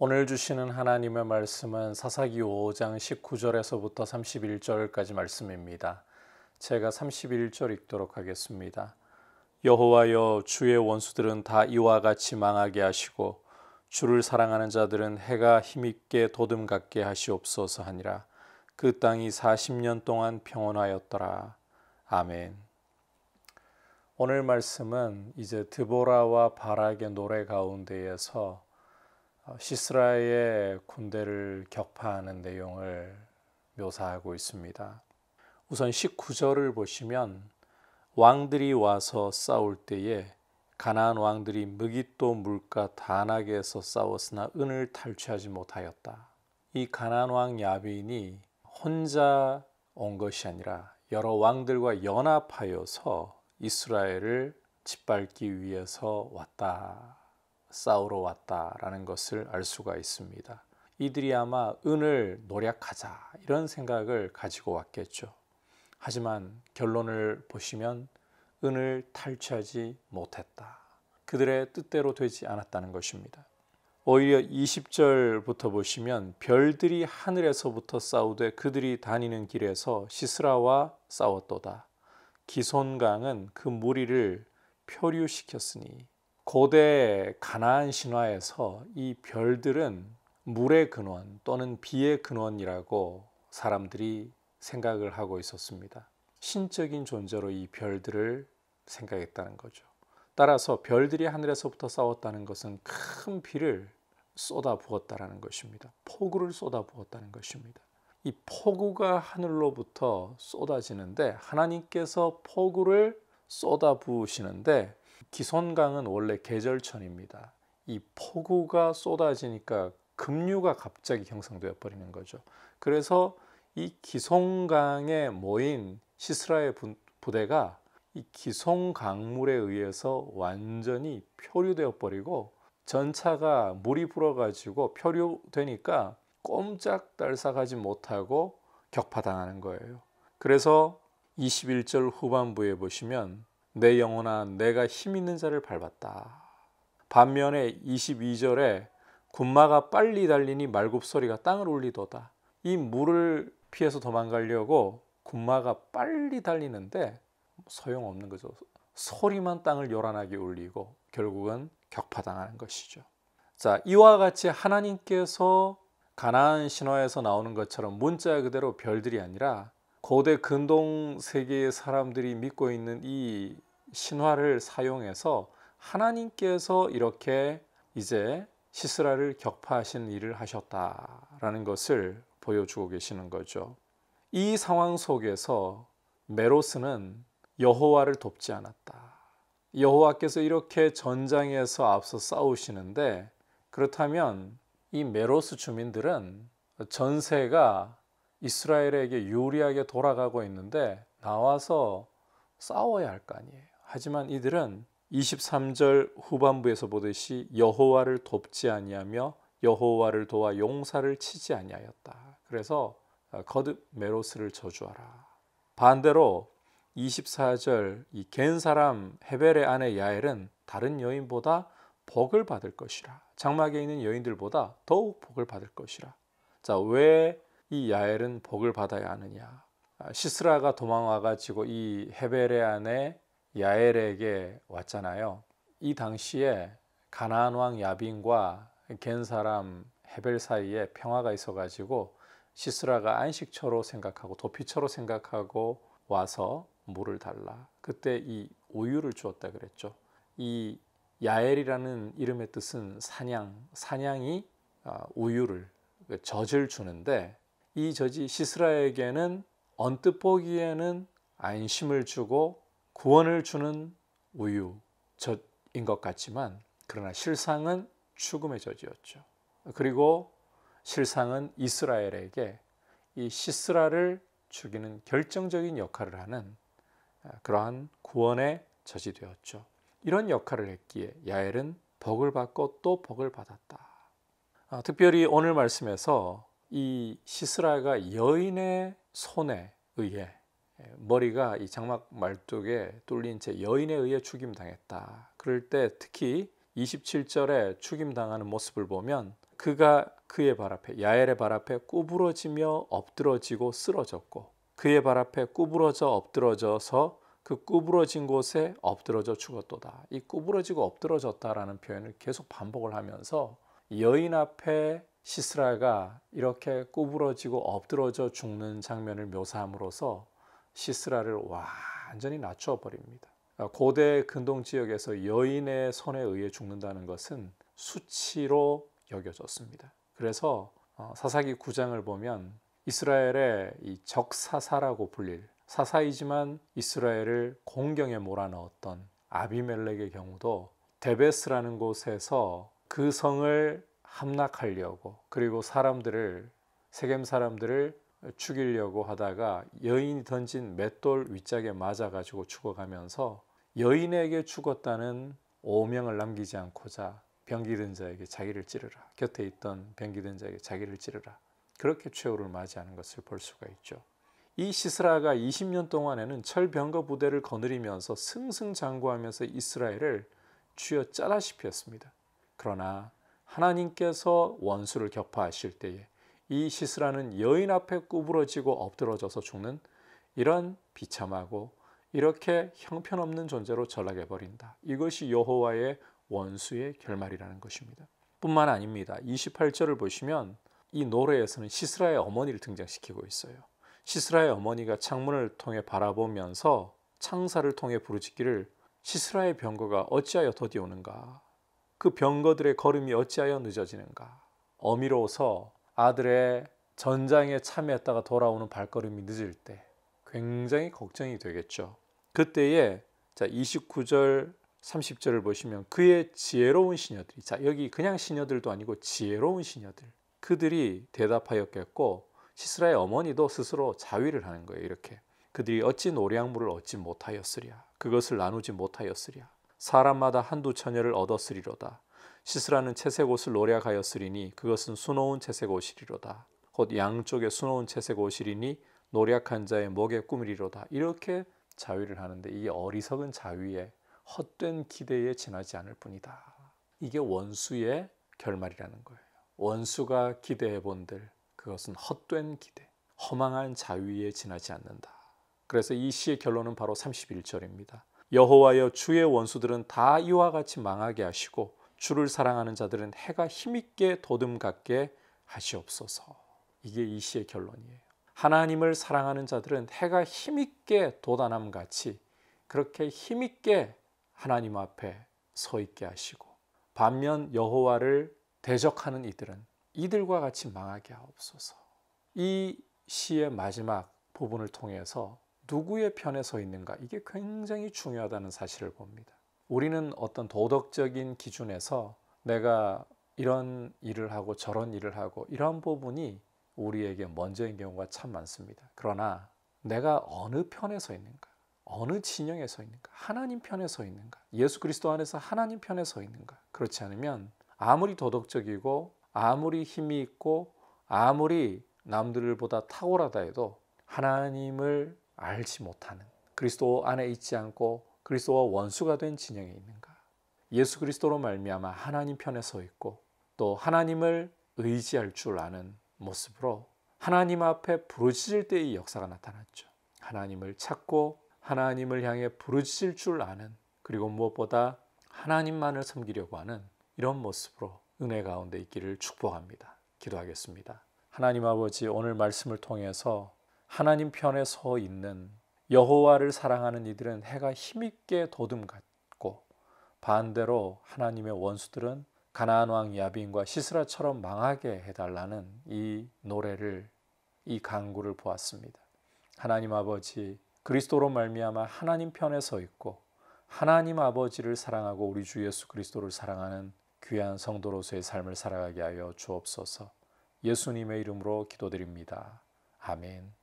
오늘 주시는 하나님의 말씀은 사사기 5장 19절에서부터 31절까지 말씀입니다. 제가 31절 읽도록 하겠습니다. 여호와여, 주의 원수들은 다 이와 같이 망하게 하시고 주를 사랑하는 자들은 해가 힘있게 도듬 같게 하시옵소서 하니라. 그 땅이 40년 동안 평온하였더라. 아멘. 오늘 말씀은 이제 드보라와 바락의 노래 가운데에서 시스라의 군대를 격파하는 내용을 묘사하고 있습니다. 우선 19절을 보시면 왕들이 와서 싸울 때에 가나안 왕들이 무깃도 물가 다낙에서 싸웠으나 은을 탈취하지 못하였다. 이 가나안 왕 야빈이 혼자 온 것이 아니라 여러 왕들과 연합하여서 이스라엘을 짓밟기 위해서 왔다. 싸우러 왔다라는 것을 알 수가 있습니다. 이들이 아마 은을 노략하자 이런 생각을 가지고 왔겠죠. 하지만 결론을 보시면 은을 탈취하지 못했다. 그들의 뜻대로 되지 않았다는 것입니다. 오히려 20절부터 보시면 별들이 하늘에서부터 싸우되 그들이 다니는 길에서 시스라와 싸웠도다. 기손강은 그 무리를 표류시켰으니. 고대 가나안 신화에서 이 별들은 물의 근원 또는 비의 근원이라고 사람들이 생각을 하고 있었습니다. 신적인 존재로 이 별들을 생각했다는 거죠. 따라서 별들이 하늘에서부터 싸웠다는 것은 큰 비를 쏟아 부었다는 것입니다. 폭우를 쏟아 부었다는 것입니다. 이 폭우가 하늘로부터 쏟아지는데 하나님께서 폭우를 쏟아 부으시는데 기손강은 원래 계절천입니다. 이 폭우가 쏟아지니까 급류가 갑자기 형성되어 버리는 거죠. 그래서 이 기손강에 모인 시스라의 부대가 이 기손강물에 의해서 완전히 표류되어 버리고 전차가 물이 불어가지고 표류되니까 꼼짝달싹하지 못하고 격파당하는 거예요. 그래서 21절 후반부에 보시면 내 영혼아 내가 힘 있는 자를 밟았다. 반면에 22절에 군마가 빨리 달리니 말굽소리가 땅을 울리도다. 이 물을 피해서 도망가려고 군마가 빨리 달리는데 소용없는 거죠. 소리만 땅을 요란하게 울리고 결국은 격파당하는 것이죠. 자, 이와 같이 하나님께서 가나안 신화에서 나오는 것처럼 문자 그대로 별들이 아니라 고대 근동 세계의 사람들이 믿고 있는 이 신화를 사용해서 하나님께서 이렇게 이제 시스라를 격파하시는 일을 하셨다라는 것을 보여주고 계시는 거죠. 이 상황 속에서 메로스는 여호와를 돕지 않았다. 여호와께서 이렇게 전장에서 앞서 싸우시는데 그렇다면 이 메로스 주민들은 전세가 이스라엘에게 유리하게 돌아가고 있는데 나와서 싸워야 할 거 아니에요. 하지만 이들은 23절 후반부에서 보듯이 여호와를 돕지 아니하며 여호와를 도와 용사를 치지 아니하였다. 그래서 거듭 메로스를 저주하라. 반대로 24절 이 겐 사람 헤벨의 아내 야엘은 다른 여인보다 복을 받을 것이라. 장막에 있는 여인들보다 더욱 복을 받을 것이라. 자, 왜 이 야엘은 복을 받아야 하느냐? 시스라가 도망와가지고 이 헤벨의 아내 야엘에게 왔잖아요. 이 당시에 가나안 왕 야빈과 겐 사람 헤벨 사이에 평화가 있어가지고 시스라가 안식처로 생각하고 도피처로 생각하고 와서 물을 달라. 그때 이 우유를 주었다 그랬죠. 이 야엘이라는 이름의 뜻은 사냥이 우유를 젖을 주는데 이 젖이 시스라에게는 언뜻 보기에는 안심을 주고 구원을 주는 우유 젖인 것 같지만 그러나 실상은 죽음의 젖이었죠. 그리고 실상은 이스라엘에게 이 시스라를 죽이는 결정적인 역할을 하는 그러한 구원의 젖이 되었죠. 이런 역할을 했기에 야엘은 복을 받고 또 복을 받았다. 특별히 오늘 말씀에서 이 시스라가 여인의 손에 의해 머리가 이 장막 말뚝에 뚫린 채 여인에 의해 죽임당했다. 그럴 때 특히 27절에 죽임당하는 모습을 보면 그가 그의 발 앞에 야엘의 발 앞에 구부러지며 엎드러지고 쓰러졌고 그의 발 앞에 구부러져 엎드러져서 그 구부러진 곳에 엎드러져 죽었도다. 이 구부러지고 엎드러졌다라는 표현을 계속 반복을 하면서 여인 앞에 시스라가 이렇게 구부러지고 엎드러져 죽는 장면을 묘사함으로써 시스라를 완전히 낮춰 버립니다. 고대 근동 지역에서 여인의 손에 의해 죽는다는 것은 수치로 여겨졌습니다. 그래서 사사기 9장을 보면 이스라엘의 이 적사사라고 불릴 사사이지만 이스라엘을 공경에 몰아넣었던 아비멜렉의 경우도 데베스라는 곳에서 그 성을 함락하려고 그리고 세겜 사람들을 죽이려고 하다가 여인이 던진 맷돌 윗짝에 맞아가지고 죽어가면서 여인에게 죽었다는 오명을 남기지 않고자 병기든 자에게 자기를 찌르라. 곁에 있던 병기든 자에게 자기를 찌르라. 그렇게 최후를 맞이하는 것을 볼 수가 있죠. 이 시스라가 20년 동안에는 철병거 부대를 거느리면서 승승장구하면서 이스라엘을 쥐어짜다시피 했습니다. 그러나 하나님께서 원수를 격파하실 때에 이 시스라는 여인 앞에 구부러지고 엎드러져서 죽는 이런 비참하고 이렇게 형편없는 존재로 전락해 버린다. 이것이 여호와의 원수의 결말이라는 것입니다. 뿐만 아닙니다. 28절을 보시면 이 노래에서는 시스라의 어머니를 등장시키고 있어요. 시스라의 어머니가 창문을 통해 바라보면서 창사를 통해 부르짖기를 시스라의 병거가 어찌하여 더디 오는가? 그 병거들의 걸음이 어찌하여 늦어지는가? 어미로서 아들의 전장에 참여했다가 돌아오는 발걸음이 늦을 때 굉장히 걱정이 되겠죠. 그때에 29절 30절을 보시면 그의 지혜로운 시녀들이 여기 그냥 시녀들도 아니고 지혜로운 시녀들 그들이 대답하였겠고 시스라의 어머니도 스스로 자위를 하는 거예요. 이렇게 그들이 어찌 노량물을 얻지 못하였으랴 그것을 나누지 못하였으랴 사람마다 한두 처녀를 얻었으리로다 시스라는 채색 옷을 노략하였으리니 그것은 수놓은 채색 옷이리로다 곧 양쪽에 수놓은 채색 옷이리니 노략한 자의 목에 꾸미리로다 이렇게 자위를 하는데 이게 어리석은 자위에 헛된 기대에 지나지 않을 뿐이다. 이게 원수의 결말이라는 거예요. 원수가 기대해 본들 그것은 헛된 기대, 허망한 자위에 지나지 않는다. 그래서 이 시의 결론은 바로 31절입니다. 여호와여 주의 원수들은 다 이와 같이 망하게 하시고 주를 사랑하는 자들은 해가 힘있게 도듬갑게 하시옵소서. 이게 이 시의 결론이에요. 하나님을 사랑하는 자들은 해가 힘있게 돋아남같이 그렇게 힘있게 하나님 앞에 서 있게 하시고 반면 여호와를 대적하는 이들과 같이 망하게 하옵소서. 이 시의 마지막 부분을 통해서 누구의 편에 서 있는가 이게 굉장히 중요하다는 사실을 봅니다. 우리는 어떤 도덕적인 기준에서 내가 이런 일을 하고 저런 일을 하고 이런 부분이 우리에게 먼저인 경우가 참 많습니다. 그러나 내가 어느 편에 서 있는가 어느 진영에 서 있는가 하나님 편에 서 있는가 예수 그리스도 안에서 하나님 편에 서 있는가 그렇지 않으면 아무리 도덕적이고 아무리 힘이 있고 아무리 남들보다 탁월하다 해도 하나님을 알지 못하는 그리스도 안에 있지 않고 그리스도와 원수가 된 진영에 있는가 예수 그리스도로 말미암아 하나님 편에 서 있고 또 하나님을 의지할 줄 아는 모습으로 하나님 앞에 부르짖을 때의 역사가 나타났죠. 하나님을 찾고 하나님을 향해 부르짖을 줄 아는 그리고 무엇보다 하나님만을 섬기려고 하는 이런 모습으로 은혜 가운데 있기를 축복합니다. 기도하겠습니다. 하나님 아버지 오늘 말씀을 통해서 하나님 편에 서 있는 여호와를 사랑하는 이들은 해가 힘있게 도듬갔고 반대로 하나님의 원수들은 가나안 왕 야빈과 시스라처럼 망하게 해달라는 이 노래를 이 간구를 보았습니다. 하나님 아버지 그리스도로 말미암아 하나님 편에 서 있고 하나님 아버지를 사랑하고 우리 주 예수 그리스도를 사랑하는 귀한 성도로서의 삶을 살아가게 하여 주옵소서. 예수님의 이름으로 기도드립니다. 아멘.